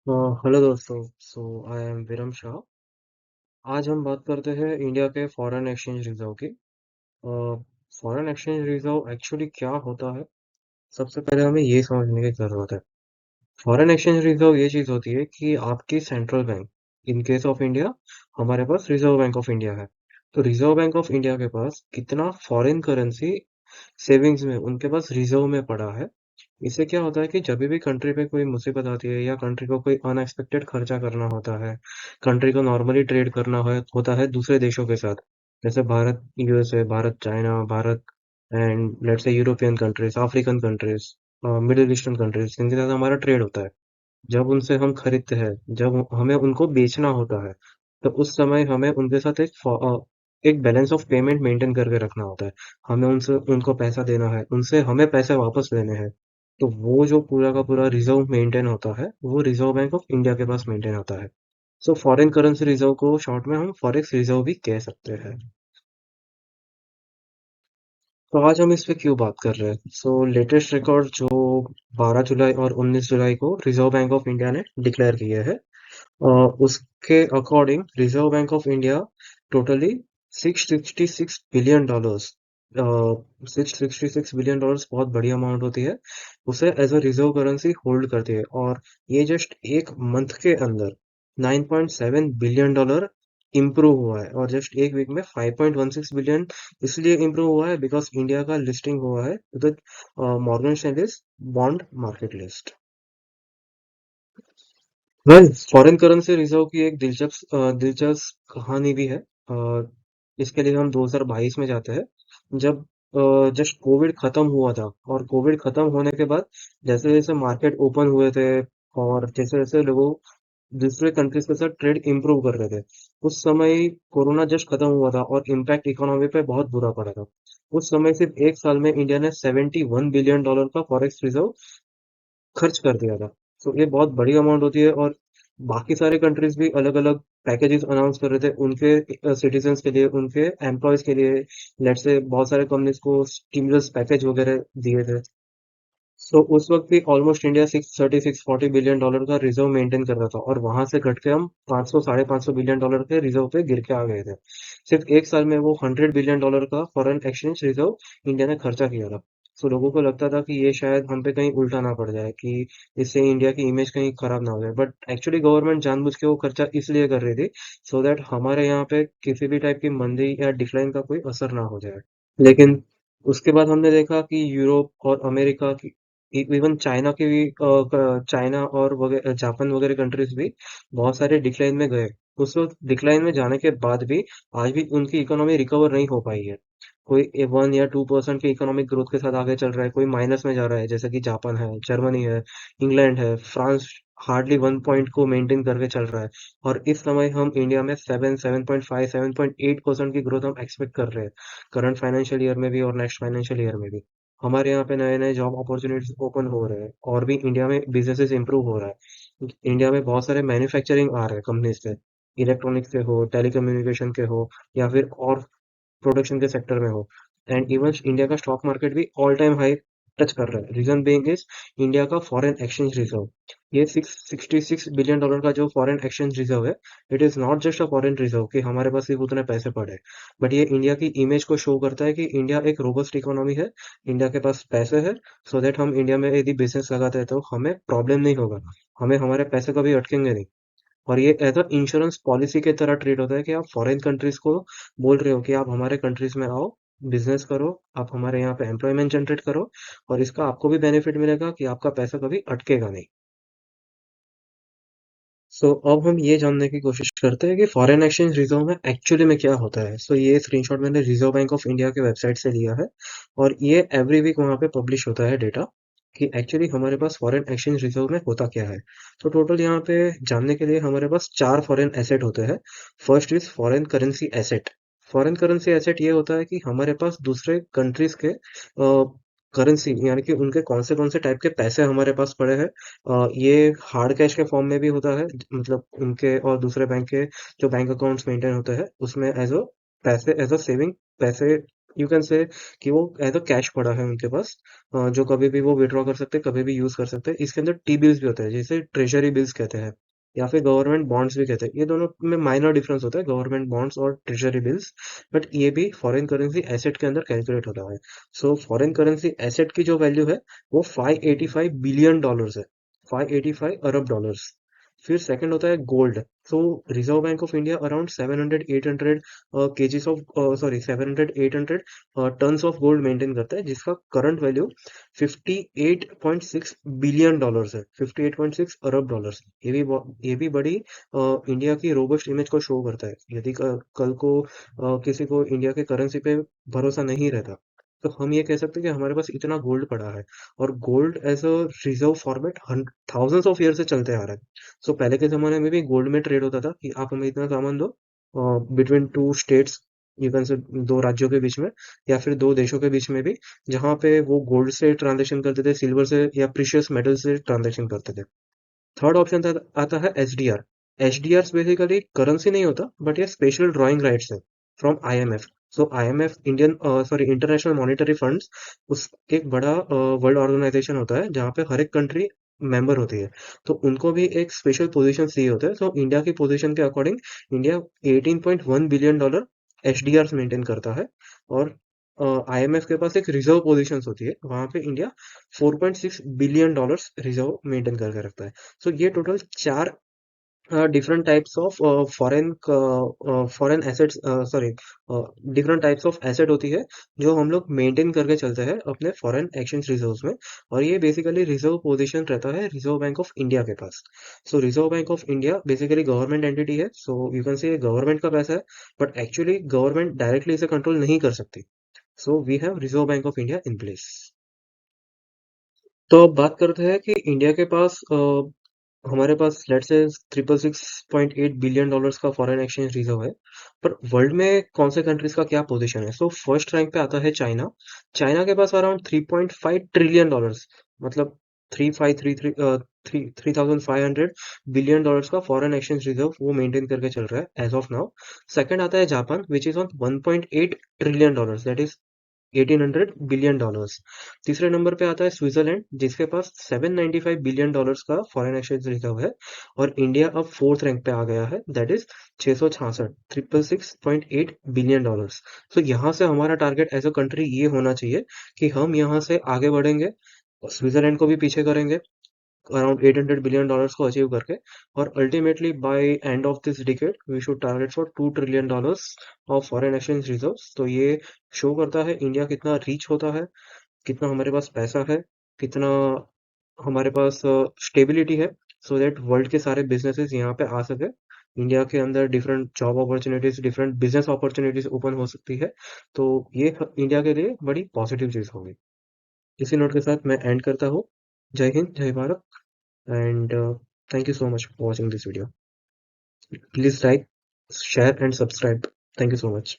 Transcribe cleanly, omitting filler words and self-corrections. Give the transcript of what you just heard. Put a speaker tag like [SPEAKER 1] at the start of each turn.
[SPEAKER 1] Hello दोस्तों। I am विरम शाह। आज हम बात करते हैं इंडिया के फॉरेन एक्सचेंज रिजर्व की। फॉरेन एक्सचेंज रिजर्व एक्चुअली क्या होता है, सबसे पहले हमें ये समझने की ज़रूरत है। फॉरेन एक्सचेंज रिजर्व ये चीज़ होती है कि आपकी central bank, in case of India हमारे पास रिजर्व बैंक ऑफ इंडिया है। तो रिजर्व बैंक ऑफ इंडिया के पास कितना फॉरेन करेंसी सेविंग्स में उनके पास रिजर्व में पड़ा है। इससे क्या होता है कि जब भी कंट्री पे कोई मुसीबत आती है या कंट्री को कोई अनएक्सपेक्टेड खर्चा करना होता है, कंट्री को नॉर्मली ट्रेड करना होता है दूसरे देशों के साथ, जैसे Bharat USA, Bharat China, Bharat and let's say European countries, African countries, middle eastern countries, इनके साथ हमारा ट्रेड होता है। जब उनसे हम खरीदते हैं, जब हमें उनको बेचना होता है, तो उस समय हमें उनके साथ एक बैलेंस ऑफ पेमेंट मेंटेन करके रखना होता है। हमें उनसे उनको पैसा देना है, उनसे हमें पैसे वापस लेने हैं। तो वो जो पूरा का पूरा रिजर्व मेंटेन होता है, वो रिजर्व बैंक ऑफ इंडिया के पास मेंटेन होता है। सो फॉरेन करेंसी रिजर्व को शॉर्ट में हम फॉरेक्स रिजर्व भी कह सकते हैं। तो आज हम इस पे क्यों बात कर रहे हैं? लेटेस्ट रिकॉर्ड जो 12 जुलाई और 19 जुलाई को रिजर्व बैंक ऑफ इंडिया ने डिक्लेयर किए हैं, उसके according reserve bank of India totally $666 billion, $666 billion बहुत बड़ी अमाउंट होती है, उसे as a reserve currency hold करती है। और ये जस्ट एक मंथ के अंदर $9.7 बिलियन इम्प्रूव हुआ है, और जस्ट एक वीक में 5.16 बिलियन इसलिए इम्प्रूव हुआ है बिकॉज इंडिया का लिस्टिंग हुआ है with Morgan Stanley bond market list. Well, foreign currency reserve की एक दिलचस्प कहानी भी है। इसके लिए हम 2022 में जाते हैं, जब जस्ट कोविड खत्म हुआ था। और कोविड खत्म होने के बाद जैसे जैसे मार्केट ओपन हुए थे, और जैसे जैसे लोगों दूसरे कंट्रीज के साथ ट्रेड इंप्रूव कर रहे थे, उस समय कोरोना जस्ट खत्म हुआ था और इम्पैक्ट इकोनॉमी पे बहुत बुरा पड़ा था। उस समय सिर्फ एक साल में इंडिया ने $71 बिलियन का फॉरेक्स रिजर्व खर्च कर दिया था। तो ये बहुत बड़ी अमाउंट होती है। और बाकी सारे कंट्रीज भी अलग अलग पैकेजेस अनाउंस कर रहे थे उनके सिटीजन्स के लिए, उनके एम्प्लॉयज के लिए। लेट्स से बहुत सारे कंपनीज को स्टिमुलस पैकेज वगैरह दिए थे। सो उस वक्त भी ऑलमोस्ट इंडिया 630 640 बिलियन का रिजर्व मेंटेन कर रहा था, और वहां से घट के हम 500 $550 बिलियन के रिजर्व पे गिर के आ गए थे। सिर्फ एक साल में वो $100 बिलियन का फॉरेन एक्सचेंज रिजर्व इंडिया ने खर्चा किया था। सो लोगों को लगता था कि ये शायद हम पे कहीं उल्टा ना पड़ जाए, कि इससे इंडिया की इमेज कहीं खराब ना हो जाए। बट एक्चुअली गवर्नमेंट जानबूझ के वो खर्चा इसलिए कर रही थी, सो दैट हमारे यहाँ पे किसी भी टाइप की मंदी या डिक्लाइन का कोई असर ना हो जाए। लेकिन उसके बाद हमने देखा कि यूरोप और अमेरिका की, इवन चाइना की भी, चाइना और जापान वगैरह कंट्रीज भी बहुत सारे डिक्लाइन में गए। उस वक्त डिक्लाइन में जाने के बाद भी आज भी उनकी इकोनॉमी रिकवर नहीं हो पाई है। कोई 1 या 2% के इकोनॉमिक ग्रोथ के साथ आगे चल रहा है, कोई माइनस में जा रहा है, जैसे कि जापान है, जर्मनी है, इंग्लैंड है, फ्रांस हार्डली 1 पॉइंट को मेंटेन करके चल रहा है। और इस समय हम इंडिया में 7.5 7.8% की ग्रोथ हम एक्सपेक्ट कर रहे हैं, करंट फाइनेंशियल ईयर में भी और नेक्स्ट फाइनेंशियल ईयर में भी। हमारे यहाँ पे नए नए जॉब अपॉर्चुनिटीज ओपन हो रहे हैं, और भी इंडिया में बिजनेसेस इंप्रूव हो रहा है। इंडिया में बहुत सारे मैन्युफैक्चरिंग आ रहे हैं कंपनीज के, इलेक्ट्रॉनिक्स के हो, टेलीकम्युनिकेशन के हो, या फिर और प्रोडक्शन के सेक्टर में हो। एंड इवन इंडिया का स्टॉक मार्केट भी ऑल टाइम हाई टच कर रहा है। रीजन बीइंग इज इंडिया का फॉरेन एक्सचेंज रिजर्व। ये $666 बिलियन का जो फॉरेन एक्सचेंज रिजर्व है, it is not just a foreign reserve कि हमारे पास सिर्फ उतने पैसे पड़े हैं, बट ये इंडिया की इमेज को शो करता है कि इंडिया एक रोबस्ट इकोनॉमी है, इंडिया के पास पैसे है। सो दैट हम इंडिया में यदि बिजनेस लगाते हैं तो हमें प्रॉब्लम नहीं होगा, हमें हमारे पैसे कभी अटकेंगे नहीं। और ये एज अ इंश्योरेंस पॉलिसी के तरह ट्रीट होता है कि आप फॉरेन कंट्रीज को बोल रहे हो कि आप हमारे कंट्रीज में आओ, बिजनेस करो, आप हमारे यहाँ पे एम्प्लॉयमेंट जनरेट करो, और इसका आपको भी बेनिफिट मिलेगा कि आपका पैसा कभी अटकेगा नहीं। अब हम ये जानने की कोशिश करते हैं कि फॉरेन एक्सचेंज रिजर्व में एक्चुअली में क्या होता है। ये स्क्रीनशॉट मैंने रिजर्व बैंक ऑफ इंडिया के वेबसाइट से लिया है, और ये एवरी वीक वहाँ पे पब्लिश होता है डेटा, कि एक्चुअली हमारे पास फॉरेन एक्सचेंज रिजर्व में होता क्या है। तो टोटल यहाँ पे जानने के लिए हमारे पास चार फॉरेन एसेट होते हैं। First is foreign currency asset. Foreign currency asset ये होता है कि हमारे पास दूसरे कंट्रीज के करेंसी, यानी कि उनके कौन से टाइप के पैसे हमारे पास पड़े हैं। ये हार्ड कैश के फॉर्म में भी होता है, मतलब उनके और दूसरे बैंक के जो बैंक अकाउंट्स मेंटेन होते हैं उसमें एज अ पैसे, एज अ सेविंग पैसे यू कैन से कि वो एज अ कैश पड़ा है उनके पास, जो कभी भी वो विड्रॉ कर सकते हैं, कभी भी यूज कर सकते हैं। इसके अंदर टी बिल्स भी होते हैं, जैसे ट्रेजरी बिल्स कहते हैं या फिर गवर्नमेंट बॉन्ड्स भी कहते हैं। ये दोनों में माइनर डिफरेंस होता है, गवर्नमेंट बॉन्ड्स और ट्रेजरी बिल्स। बट ये भी फॉरेन करेंसी एसेट के अंदर कैलकुलेट होता है। सो फॉरेन करेंसी एसेट की जो वैल्यू है वो 585 बिलियन डॉलर्स है, 585 अरब डॉलर्स। फिर सेकंड होता है gold. So Reserve bank of India around 700-800 KGs of, sorry 700-800 tons of gold maintain करता है, जिसका करंट वैल्यू 58.6 बिलियन डॉलर्स है, 58.6 अरब डॉलर्स। ये भी बड़ी इंडिया की रोबस्ट इमेज को शो करता है। यदि कल को किसी को इंडिया के करेंसी पे भरोसा नहीं रहता, तो हम ये कह सकते हैं कि हमारे पास इतना गोल्ड पड़ा है। और gold as a reserve format thousands of year से चलते आ रहा है। सो पहले के जमाने में भी गोल्ड में ट्रेड होता था कि आप हमें इतना सामान दो, between two states, you can से दो राज्यों के बीच में, या फिर दो देशों के बीच में भी, जहाँ पे वो गोल्ड से ट्रांजेक्शन करते थे, सिल्वर से या प्रीशियस मेटल से ट्रांजेक्शन करते थे। थर्ड ऑप्शन आता है एचडीआर। एचडीआर बेसिकली करेंसी नहीं होता, बट ये स्पेशल ड्राइंग राइट्स है from IMF. So IMF, Indian sorry international monetary funds, उस एक बड़ा वर्ल्ड ऑर्गेनाइजेशन होता है जहाँ पे हर एक कंट्री मेंबर होती है। तो उनको भी एक स्पेशल पोजीशन दिए होते हैं। सो इंडिया की पोजीशन के according India 18.1 billion dollar HDR maintain करता है। और आईएमएफ के पास एक रिजर्व पोजीशंस होती है, वहां पे India 4.6 billion dollars reserve maintain करके रखता है। सो ये टोटल चार different types of foreign assets, sorry different types of asset होती है, जो हम लोग मेंटेन करके चलते हैं अपने फॉरेन एक्सचेंज रिजर्व्स में। और ये बेसिकली रिजर्व पोजीशन रहता है रिजर्व बैंक ऑफ इंडिया के पास। So Reserve bank of India basically government entity है, so you can say government का पैसा है, बट एक्चुअली गवर्नमेंट डायरेक्टली इसे कंट्रोल नहीं कर सकती। So we have Reserve bank of India in place. तो अब बात करते हैं कि इंडिया के पास, हमारे पास लेट्स से 666.8 बिलियन डॉलर्स का फॉरेन एक्सचेंज रिजर्व है। पर वर्ल्ड में कौन से कंट्रीज का क्या पोजीशन है? सो फर्स्ट रैंक पे आता है चाइना। चाइना के पास अराउंड 3.5 ट्रिलियन डॉलर्स, मतलब 3,500 बिलियन डॉलर्स का फॉरेन एक्सचेंज रिजर्व वो मेंटेन करके चल रहा है एज ऑफ नाउ। सेकंड आता है Japan, which is on 1.8 trillion dollars, that is 1800 billion dollars. तीसरे नंबर पे आता है स्विट्जरलैंड, जिसके पास 795 बिलियन डॉलर्स का फॉरेन एक्सचेंज रिजर्व है। और इंडिया अब फोर्थ रैंक पे आ गया है, दैट इज 666, 666.8 बिलियन डॉलर्स। तो यहाँ से हमारा टारगेट एज अ कंट्री ये होना चाहिए कि हम यहाँ से आगे बढ़ेंगे, स्विट्जरलैंड को भी पीछे करेंगे अराउंड 800 बिलियन डॉलर्स को अचीव करके। और ultimately by end of this decade we should target for 2 trillion dollars of foreign exchange reserves. तो ये शो करता है इंडिया कितना रीच होता है, कितना हमारे पास पैसा है, कितना हमारे पास स्टेबिलिटी है, सो दैट वर्ल्ड के सारे बिजनेसेस यहाँ पे आ सके। इंडिया के अंदर different job opportunities, different business opportunities open हो सकती है। तो ये इंडिया के लिए बड़ी पॉजिटिव चीज होगी। इसी नोट के साथ मैं एंड करता हूँ। जय हिंद, जय Bharat, and thank you so much for watching this video. Please like, share and subscribe. Thank you so much.